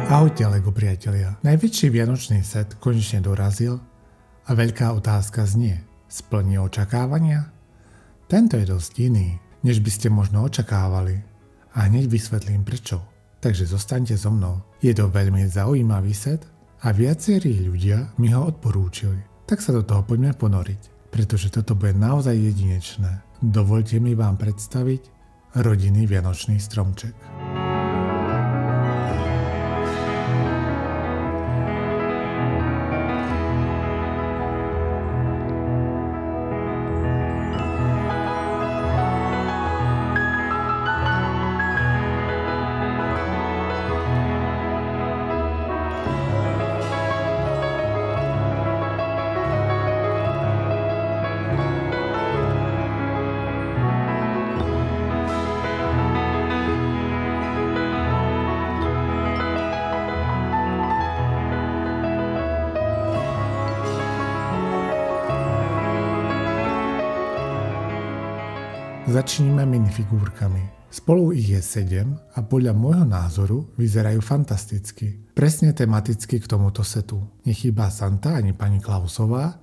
Ahojte LEGO priatelia. Najväčší vianočný set konečne dorazil a veľká otázka znie: splní očakávania? Tento je dosť iný, než by ste možno očakávali a hneď vysvetlím prečo. Takže zostaňte so mnou. Je to veľmi zaujímavý set a viacerí ľudia mi ho odporúčili. Tak sa do toho poďme ponoriť, pretože toto bude naozaj jedinečné. Dovoľte mi vám predstaviť rodinný vianočný stromček. Začníme minifigúrkami. Spolu ich je 7 a podľa môjho názoru vyzerajú fantasticky. Presne tematicky k tomuto setu. Nechýba Santa ani pani Klausová,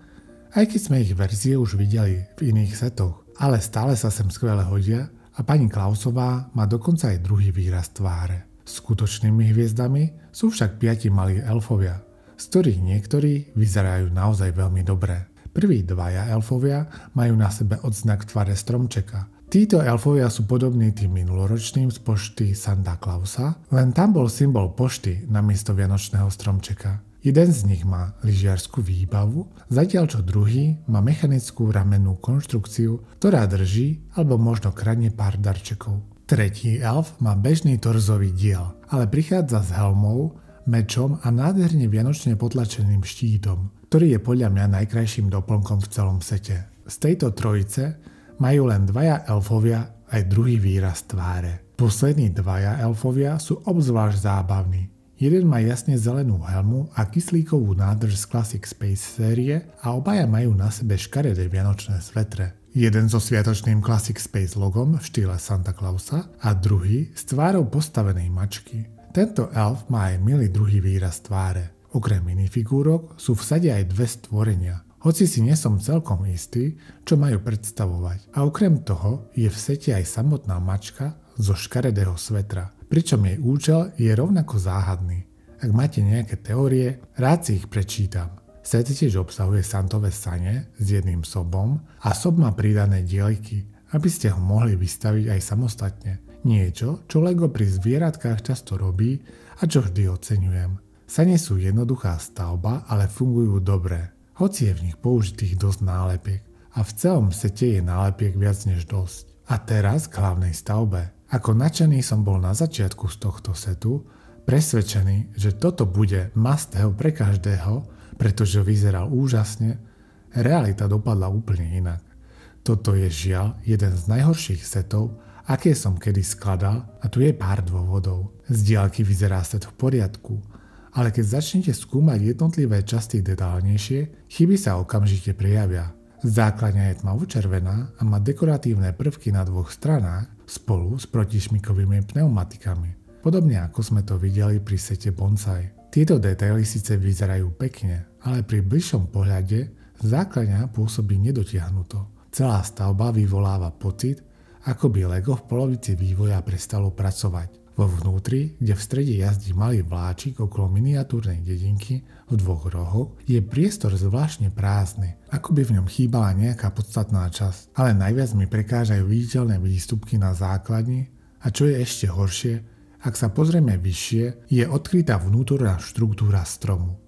aj keď sme ich verzie už videli v iných setoch. Ale stále sa sem skvele hodia a pani Klausová má dokonca aj druhý výraz tváre. Skutočnými hviezdami sú však 5 malí elfovia, z ktorých niektorí vyzerajú naozaj veľmi dobré. Prví dvaja elfovia majú na sebe odznak v tvare stromčeka. Títo elfovia sú podobní tým minuloročným z pošty Santa Clausa, len tam bol symbol pošty namiesto vianočného stromčeka. Jeden z nich má lyžiarsku výbavu, zatiaľ čo druhý má mechanickú ramennú konštrukciu, ktorá drží alebo možno kradne pár darčekov. Tretí elf má bežný torzový diel, ale prichádza s helmou, mečom a nádherne vianočne potlačeným štítom, ktorý je podľa mňa najkrajším doplnkom v celom sete. Z tejto trojice majú len dvaja elfovia aj druhý výraz tváre. Poslední dvaja elfovia sú obzvlášť zábavní. Jeden má jasne zelenú helmu a kyslíkovú nádrž z Classic Space série a obaja majú na sebe škaredé vianočné svetre. Jeden so sviatočným Classic Space logom v štýle Santa Clausa a druhý s tvárou postavenej mačky. Tento elf má aj milý druhý výraz tváre. Okrem minifigúrok sú v sade aj dve stvorenia, hoci si nie som celkom istý, čo majú predstavovať. A okrem toho je v sete aj samotná mačka zo škaredého svetra, pričom jej účel je rovnako záhadný. Ak máte nejaké teórie, rád si ich prečítam. Set tiež obsahuje Santové sane s jedným sobom a sob má pridané dieliky, aby ste ho mohli vystaviť aj samostatne. Niečo, čo LEGO pri zvieratkách často robí a čo vždy oceňujem. Sane sú jednoduchá stavba, ale fungujú dobre. Hoci je v nich použitých dosť nálepiek a v celom sete je nálepiek viac než dosť. A teraz k hlavnej stavbe. Ako nadšený som bol na začiatku z tohto setu, presvedčený, že toto bude must have pre každého, pretože vyzeral úžasne, realita dopadla úplne inak. Toto je žiaľ jeden z najhorších setov, aké som kedy skladal, a tu je pár dôvodov. Z diaľky vyzerá set v poriadku, ale keď začnete skúmať jednotlivé časti detálnejšie, chyby sa okamžite prejavia. Základňa je tmavo-červená a má dekoratívne prvky na dvoch stranách spolu s protišmikovými pneumatikami. Podobne ako sme to videli pri sete Bonsai. Tieto detaily síce vyzerajú pekne, ale pri bližšom pohľade základňa pôsobí nedotiahnuto. Celá stavba vyvoláva pocit, ako by LEGO v polovici vývoja prestalo pracovať. Vo vnútri, kde v strede jazdí malý vláčik okolo miniatúrnej dedinky v dvoch rohoch, je priestor zvláštne prázdny, ako by v ňom chýbala nejaká podstatná časť. Ale najviac mi prekážajú viditeľné výstupky na základni a čo je ešte horšie, ak sa pozrieme vyššie, je odkrytá vnútorná štruktúra stromu.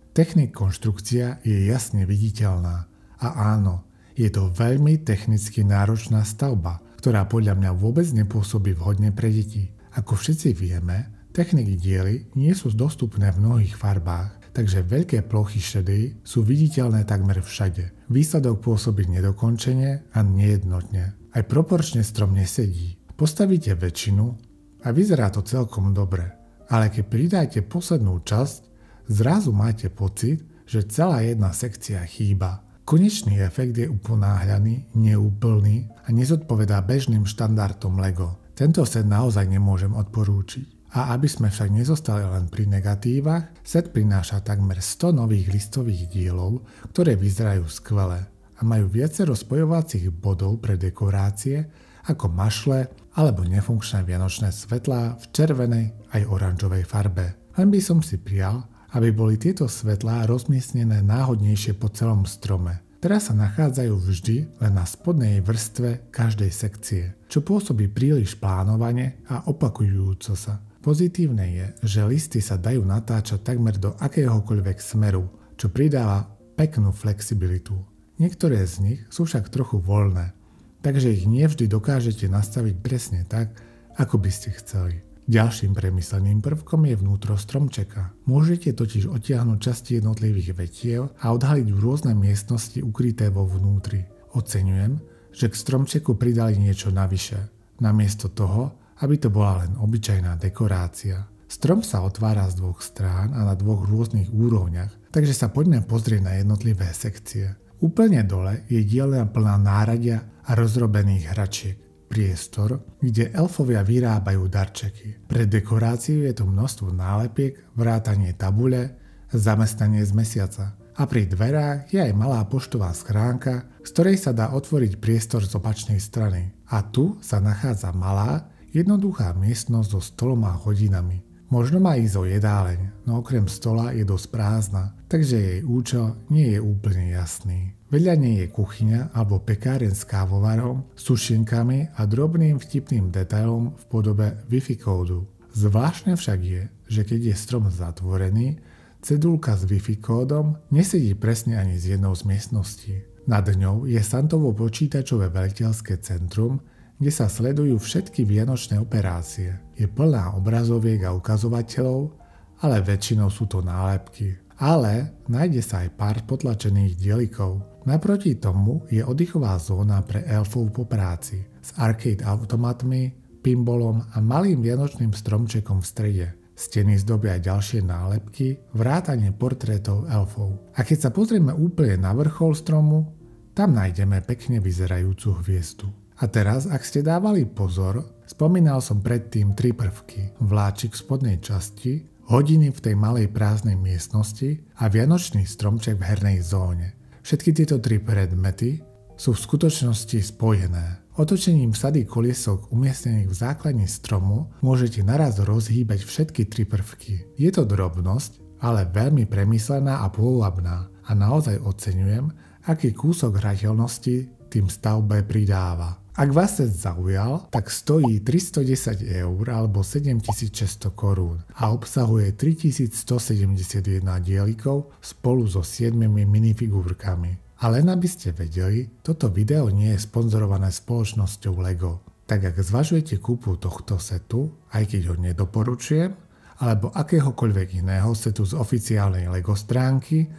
Konštrukcia je jasne viditeľná a áno, je to veľmi technicky náročná stavba, ktorá podľa mňa vôbec nepôsobí vhodne pre deti. Ako všetci vieme, techniky diely nie sú dostupné v mnohých farbách, takže veľké plochy šedej sú viditeľné takmer všade. Výsledok pôsobí nedokončene a nejednotne. Aj proporčne strom nesedí. Postavíte väčšinu a vyzerá to celkom dobre, ale keď pridáte poslednú časť, zrazu máte pocit, že celá jedna sekcia chýba. Konečný efekt je uponáhľaný, neúplný a nezodpovedá bežným štandardom LEGO. Tento set naozaj nemôžem odporúčiť. A aby sme však nezostali len pri negatívach, set prináša takmer 100 nových listových dielov, ktoré vyzerajú skvele a majú viacero spojovacích bodov pre dekorácie ako mašle alebo nefunkčné vianočné svetlá v červenej aj oranžovej farbe. Len by som si prijal, aby boli tieto svetlá rozmiestnené náhodnejšie po celom strome. Teraz sa nachádzajú vždy len na spodnej vrstve každej sekcie, čo pôsobí príliš plánovane a opakujúco sa. Pozitívne je, že listy sa dajú natáčať takmer do akéhokoľvek smeru, čo pridáva peknú flexibilitu. Niektoré z nich sú však trochu voľné, takže ich nevždy dokážete nastaviť presne tak, ako by ste chceli. Ďalším premysleným prvkom je vnútro stromčeka. Môžete totiž odtiahnuť časti jednotlivých vetiev a odhaliť rôzne miestnosti ukryté vo vnútri. Oceňujem, že k stromčeku pridali niečo navyše, namiesto toho, aby to bola len obyčajná dekorácia. Strom sa otvára z dvoch strán a na dvoch rôznych úrovniach, takže sa poďme pozrieť na jednotlivé sekcie. Úplne dole je dielňa plná náradia a rozrobených hračiek. Priestor, kde elfovia vyrábajú darčeky. Pre dekoráciu je tu množstvo nálepiek, vrátanie tabule, zamestnanie z mesiaca. A pri dverách je aj malá poštová schránka, z ktorej sa dá otvoriť priestor z opačnej strany. A tu sa nachádza malá, jednoduchá miestnosť so stolom a hodinami. Možno má ísť o jedáleň, no okrem stola je dosť prázdna, takže jej účel nie je úplne jasný. Vedľa nej je kuchyňa alebo pekáren s kávovarom, sušienkami a drobným vtipným detailom v podobe Wi-Fi kódu. Zvláštne však je, že keď je strom zatvorený, cedulka s Wi-Fi kódom nesedí presne ani z jednou z miestností. Nad ňou je Santovo počítačové veliteľské centrum, kde sa sledujú všetky vianočné operácie. Je plná obrazoviek a ukazovateľov, ale väčšinou sú to nálepky. Ale nájde sa aj pár potlačených dielikov. Naproti tomu je oddychová zóna pre elfov po práci s arcade automatmi, pinballom a malým vianočným stromčekom v strede. Steny zdobia ďalšie nálepky, vrátane portrétov elfov. A keď sa pozrieme úplne na vrchol stromu, tam nájdeme pekne vyzerajúcu hviezdu. A teraz, ak ste dávali pozor, spomínal som predtým 3 prvky. Vláčik v spodnej časti, hodiny v tej malej prázdnej miestnosti a vianočný stromček v hernej zóne. Všetky tieto 3 predmety sú v skutočnosti spojené. Otočením sady koliesok umiestnených v základni stromu môžete naraz rozhýbať všetky 3 prvky. Je to drobnosť, ale veľmi premyslená a pôvabná a naozaj oceňujem, aký kúsok hrateľnosti tým stavbe pridáva. Ak vás set zaujal, tak stojí 310 € alebo 7600 korún a obsahuje 3171 dielikov spolu so 7 minifigúrkami. A len aby ste vedeli, toto video nie je sponzorované spoločnosťou LEGO. Tak ak zvažujete kúpu tohto setu, aj keď ho nedoporučujem, alebo akéhokoľvek iného setu z oficiálnej LEGO stránky,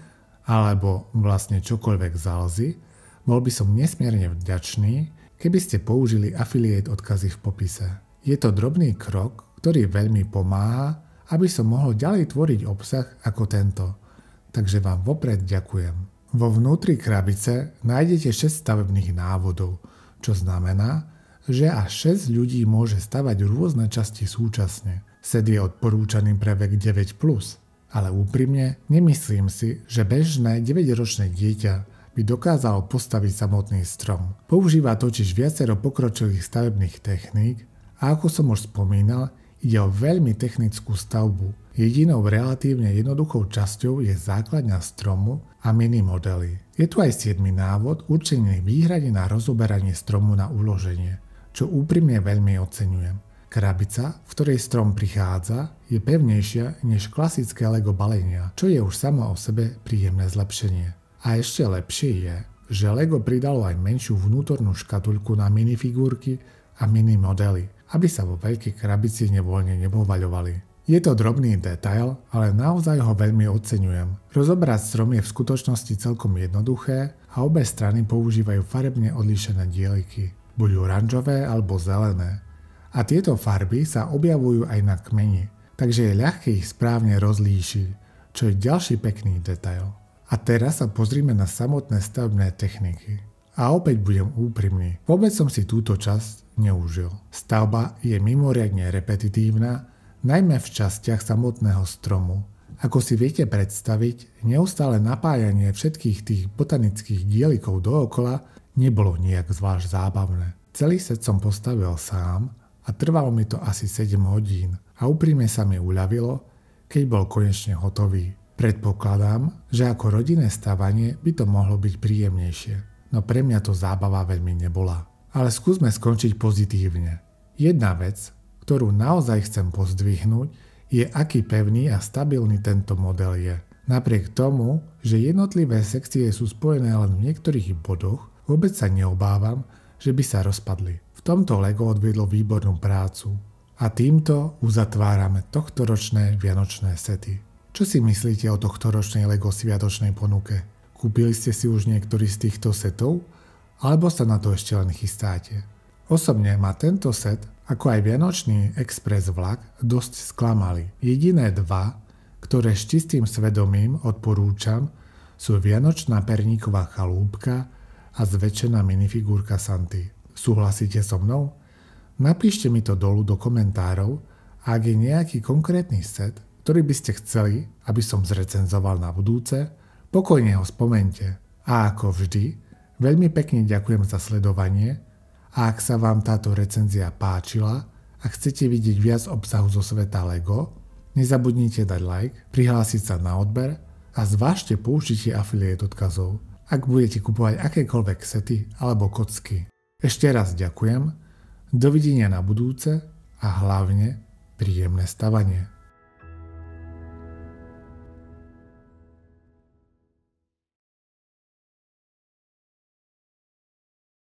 alebo vlastne čokoľvek z Alzy, bol by som nesmierne vďačný, keby ste použili affiliate odkazy v popise. Je to drobný krok, ktorý veľmi pomáha, aby som mohol ďalej tvoriť obsah ako tento. Takže vám vopred ďakujem. Vo vnútri krabice nájdete 6 stavebných návodov, čo znamená, že až 6 ľudí môže stavať rôzne časti súčasne. Set je odporúčaný pre vek 9+, ale úprimne nemyslím si, že bežné 9-ročné dieťa by dokázalo postaviť samotný strom. Používa totiž viacero pokročilých stavebných techník a ako som už spomínal, ide o veľmi technickú stavbu. Jedinou relatívne jednoduchou časťou je základňa stromu a mini modely. Je tu aj 7. návod určený výhradne na rozoberanie stromu na uloženie, čo úprimne veľmi oceňujem. Krabica, v ktorej strom prichádza, je pevnejšia než klasické LEGO balenia, čo je už samo o sebe príjemné zlepšenie. A ešte lepšie je, že LEGO pridalo aj menšiu vnútornú škatuľku na minifigúrky a mini modely, aby sa vo veľkej krabici nevoľne nepovaľovali. Je to drobný detail, ale naozaj ho veľmi oceňujem. Rozobrať strom je v skutočnosti celkom jednoduché a obe strany používajú farebne odlíšené dieliky, buď oranžové alebo zelené. A tieto farby sa objavujú aj na kmeni, takže je ľahké ich správne rozlíšiť, čo je ďalší pekný detail. A teraz sa pozrime na samotné stavebné techniky. A opäť budem úprimný, vôbec som si túto časť neužil. Stavba je mimoriadne repetitívna, najmä v častiach samotného stromu. Ako si viete predstaviť, neustále napájanie všetkých tých botanických dielikov dookola nebolo nejak zvlášť zábavné. Celý set som postavil sám a trvalo mi to asi 7 hodín a úprimne sa mi uľavilo, keď bol konečne hotový. Predpokladám, že ako rodinné stavanie by to mohlo byť príjemnejšie, no pre mňa to zábava veľmi nebola. Ale skúsme skončiť pozitívne. Jedna vec, ktorú naozaj chcem pozdvihnúť, je aký pevný a stabilný tento model je. Napriek tomu, že jednotlivé sekcie sú spojené len v niektorých bodoch, vôbec sa neobávam, že by sa rozpadli. V tomto LEGO odviedlo výbornú prácu. A týmto uzatvárame tohtoročné vianočné sety. Čo si myslíte o tohtoročnej LEGO sviatočnej ponuke? Kúpili ste si už niektorý z týchto setov? Alebo sa na to ešte len chystáte? Osobne ma tento set, ako aj Vianočný Express vlak, dosť sklamali. Jediné dva, ktoré s čistým svedomím odporúčam, sú Vianočná perníková chalúbka a zväčšená minifigúrka Santy. Súhlasíte so mnou? Napíšte mi to dolu do komentárov, a ak je nejaký konkrétny set, ktorý by ste chceli, aby som zrecenzoval na budúce, pokojne ho spomente. A ako vždy, veľmi pekne ďakujem za sledovanie a ak sa vám táto recenzia páčila a chcete vidieť viac obsahu zo sveta LEGO, nezabudnite dať like, prihlásiť sa na odber a zvážte použitie affiliate odkazov, ak budete kupovať akékoľvek sety alebo kocky. Ešte raz ďakujem, dovidenia na budúce a hlavne príjemné stavanie.